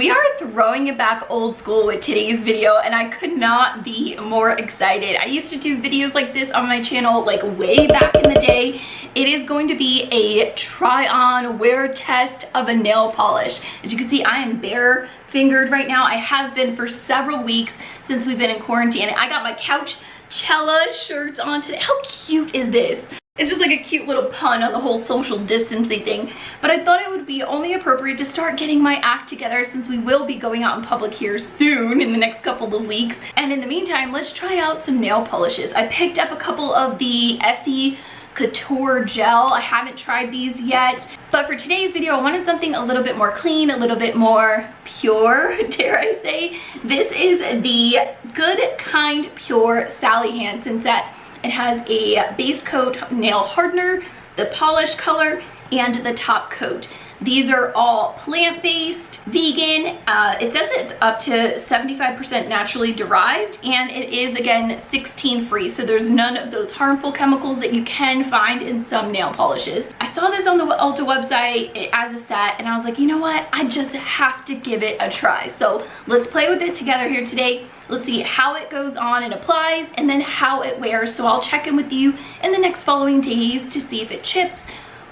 We are throwing it back old school with today's video, and I could not be more excited. I used to do videos like this on my channel like way back in the day. It is going to be a try on wear test of a nail polish. As you can see, I am bare fingered right now. I have been for several weeks since we've been in quarantine. I got my Couchella shirts on today. How cute is this? It's just like a cute little pun on the whole social distancing thing. But I thought it would be only appropriate to start getting my act together since we will be going out in public here soon in the next couple of weeks. And in the meantime, let's try out some nail polishes. I picked up a couple of the Esthetics Couture gel. I haven't tried these yet. But for today's video, I wanted something a little bit more clean, a little bit more pure, dare I say. This is the Good.Kind.Pure Sally Hansen set. It has a base coat nail hardener, the polish color, and the top coat. These are all plant-based, vegan. It says it's up to 75% naturally derived, and it is, again, 16 free. So there's none of those harmful chemicals that you can find in some nail polishes. I saw this on the Ulta website as a set, and I was like, you know what? I just have to give it a try. So let's play with it together here today. Let's see how it goes on and applies, and then how it wears. So I'll check in with you in the next following days to see if it chips,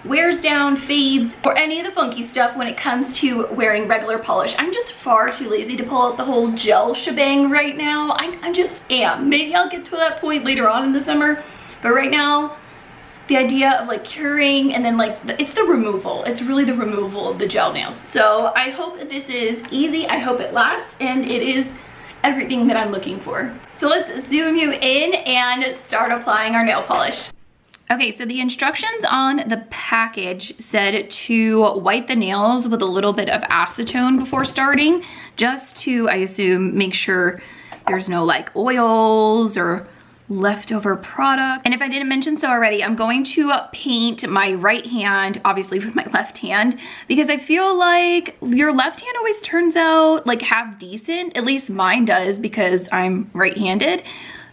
wears down, fades, or any of the funky stuff when it comes to wearing regular polish. I'm just far too lazy to pull out the whole gel shebang right now. I just am. Maybe I'll get to that point later on in the summer, but right now, the idea of like curing and then like, it's the removal. It's really the removal of the gel nails. So I hope that this is easy. I hope it lasts, and it is everything that I'm looking for. So let's zoom you in and start applying our nail polish. Okay, so the instructions on the package said to wipe the nails with a little bit of acetone before starting, just to, I assume, make sure there's no like oils or leftover product. And if I didn't mention so already, I'm going to paint my right hand, obviously with my left hand, because I feel like your left hand always turns out like half decent. At least mine does, because I'm right-handed.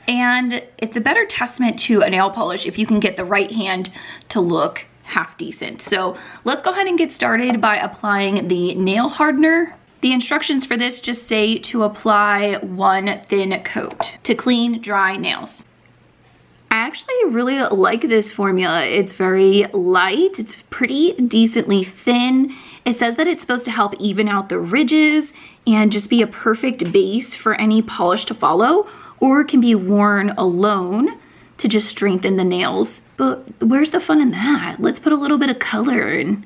And it's a better testament to a nail polish if you can get the right hand to look half decent. So let's go ahead and get started by applying the nail hardener. The instructions for this just say to apply one thin coat to clean, dry nails. I actually really like this formula. It's very light, it's pretty decently thin. It says that it's supposed to help even out the ridges and just be a perfect base for any polish to follow, or it can be worn alone to just strengthen the nails. But where's the fun in that? Let's put a little bit of color and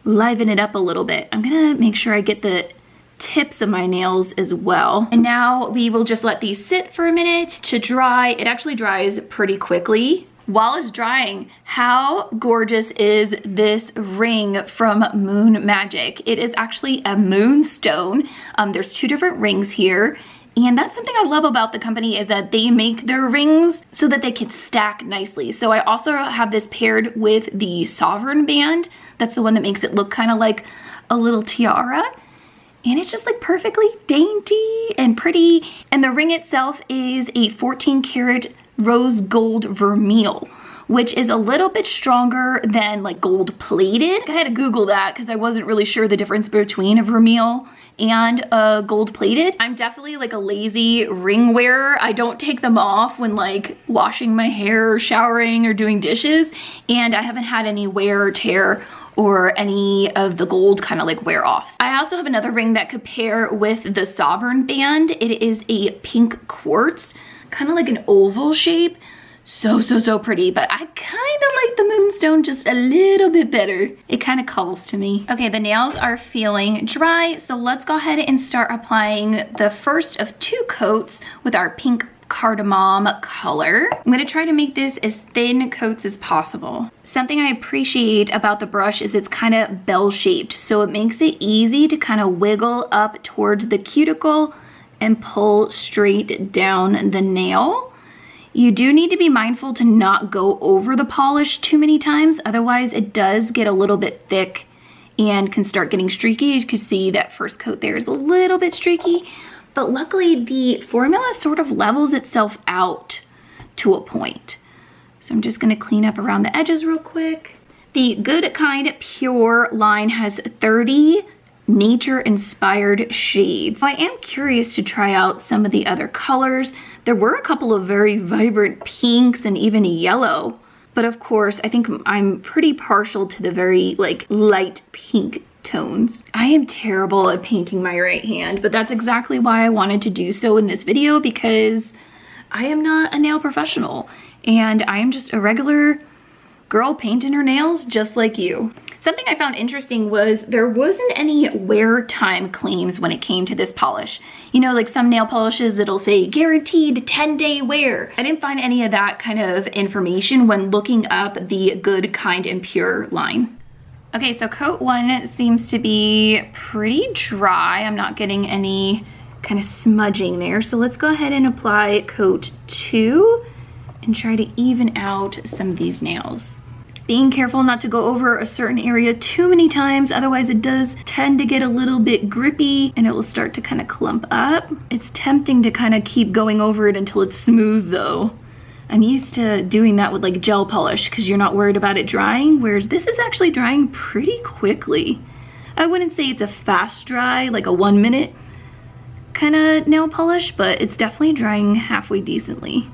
liven it up a little bit. I'm gonna make sure I get the tips of my nails as well. And now we will just let these sit for a minute to dry. It actually dries pretty quickly. While it's drying, how gorgeous is this ring from Moon Magic? It is actually a moonstone. There's two different rings here. And that's something I love about the company, is that they make their rings so that they can stack nicely. So I also have this paired with the Sovereign band. That's the one that makes it look kind of like a little tiara. And it's just like perfectly dainty and pretty. And the ring itself is a 14 karat rose gold vermeil, which is a little bit stronger than like gold plated. I had to Google that because I wasn't really sure the difference between a vermeil and a gold plated. I'm definitely like a lazy ring wearer. I don't take them off when like washing my hair or showering or doing dishes. And I haven't had any wear or tear or any of the gold kind of like wear offs. I also have another ring that could pair with the Sovereign band. It is a pink quartz, kind of like an oval shape. So pretty, but I kind of like the moonstone just a little bit better. It kind of calls to me. Okay, the nails are feeling dry, so let's go ahead and start applying the first of two coats with our pink cardamom color. I'm gonna try to make this as thin coats as possible. Something I appreciate about the brush is it's kind of bell-shaped, so it makes it easy to kind of wiggle up towards the cuticle and pull straight down the nail. You do need to be mindful to not go over the polish too many times, otherwise it does get a little bit thick and can start getting streaky. As you can see, that first coat there is a little bit streaky, but luckily the formula sort of levels itself out to a point. So I'm just gonna clean up around the edges real quick. The Good.Kind.Pure line has 30 nature-inspired shades. So I am curious to try out some of the other colors. There were a couple of very vibrant pinks and even a yellow. But of course, I think I'm pretty partial to the very like light pink tones. I am terrible at painting my right hand, but that's exactly why I wanted to do so in this video, because I am not a nail professional and I am just a regular girl painting her nails just like you. Something I found interesting was there wasn't any wear time claims when it came to this polish. You know, like some nail polishes, it'll say guaranteed 10-day wear. I didn't find any of that kind of information when looking up the Good.Kind.Pure line. Okay, so coat 1 seems to be pretty dry. I'm not getting any kind of smudging there. So let's go ahead and apply coat 2 and try to even out some of these nails. Being careful not to go over a certain area too many times, otherwise it does tend to get a little bit grippy and it will start to kind of clump up. It's tempting to kind of keep going over it until it's smooth though. I'm used to doing that with like gel polish because you're not worried about it drying, whereas this is actually drying pretty quickly. I wouldn't say it's a fast dry, like a 1 minute kind of nail polish, but it's definitely drying halfway decently.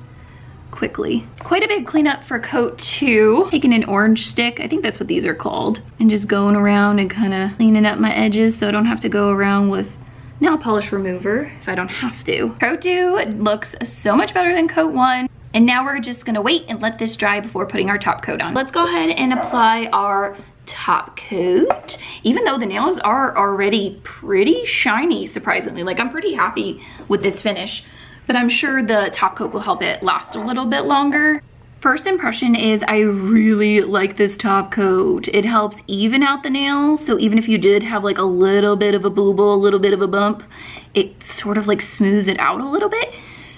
Quickly. Quite a big cleanup for coat 2. Taking an orange stick, I think that's what these are called, and just going around and kind of cleaning up my edges so I don't have to go around with nail polish remover if I don't have to. Coat 2 looks so much better than coat 1, and now we're just gonna wait and let this dry before putting our top coat on. Let's go ahead and apply our top coat. Even though the nails are already pretty shiny, surprisingly, like I'm pretty happy with this finish. But I'm sure the top coat will help it last a little bit longer. First impression is I really like this top coat. It helps even out the nails, so even if you did have like a little bit of a booble, a little bit of a bump, it sort of like smooths it out a little bit.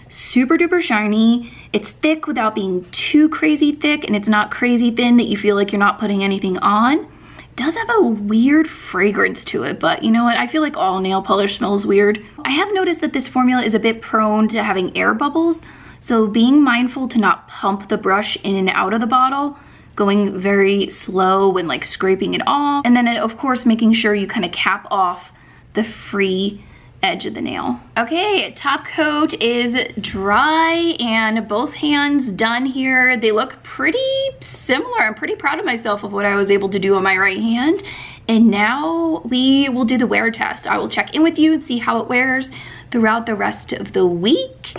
Super duper shiny. It's thick without being too crazy thick, and it's not crazy thin that you feel like you're not putting anything on. Does have a weird fragrance to it, but you know what? I feel like all nail polish smells weird. I have noticed that this formula is a bit prone to having air bubbles, so being mindful to not pump the brush in and out of the bottle, going very slow when like scraping it off, and then of course making sure you kind of cap off the free edge of the nail. Okay, top coat is dry and both hands done here. They look pretty similar. I'm pretty proud of myself of what I was able to do on my right hand. And now we will do the wear test. I will check in with you and see how it wears throughout the rest of the week.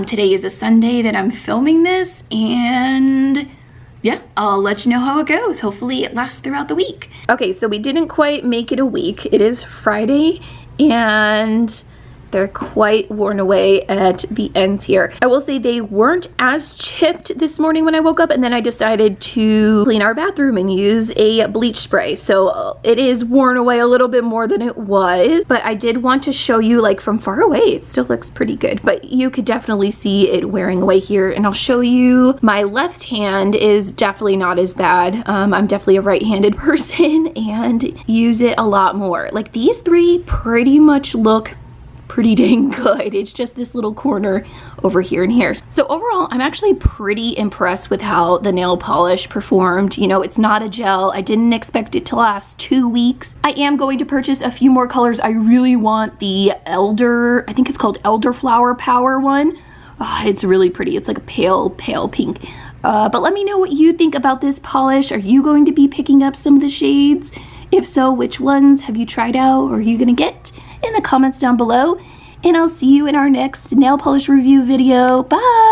Today is a Sunday that I'm filming this, and yeah, I'll let you know how it goes. Hopefully it lasts throughout the week. Okay, so we didn't quite make it a week. It is Friday, and they're quite worn away at the ends here. I will say they weren't as chipped this morning when I woke up, and then I decided to clean our bathroom and use a bleach spray. So it is worn away a little bit more than it was, but I did want to show you like from far away, it still looks pretty good, but you could definitely see it wearing away here. And I'll show you my left hand is definitely not as bad. I'm definitely a right-handed person and use it a lot more. Like these three pretty much look pretty dang good. It's just this little corner over here and here. So overall, I'm actually pretty impressed with how the nail polish performed. You know, it's not a gel. I didn't expect it to last 2 weeks. I am going to purchase a few more colors. I really want the Elder, I think it's called Elderflower Power one. Oh, it's really pretty. It's like a pale pink. But let me know what you think about this polish. Are you going to be picking up some of the shades? If so, which ones have you tried out or are you gonna get? In the comments down below, and I'll see you in our next nail polish review video. Bye!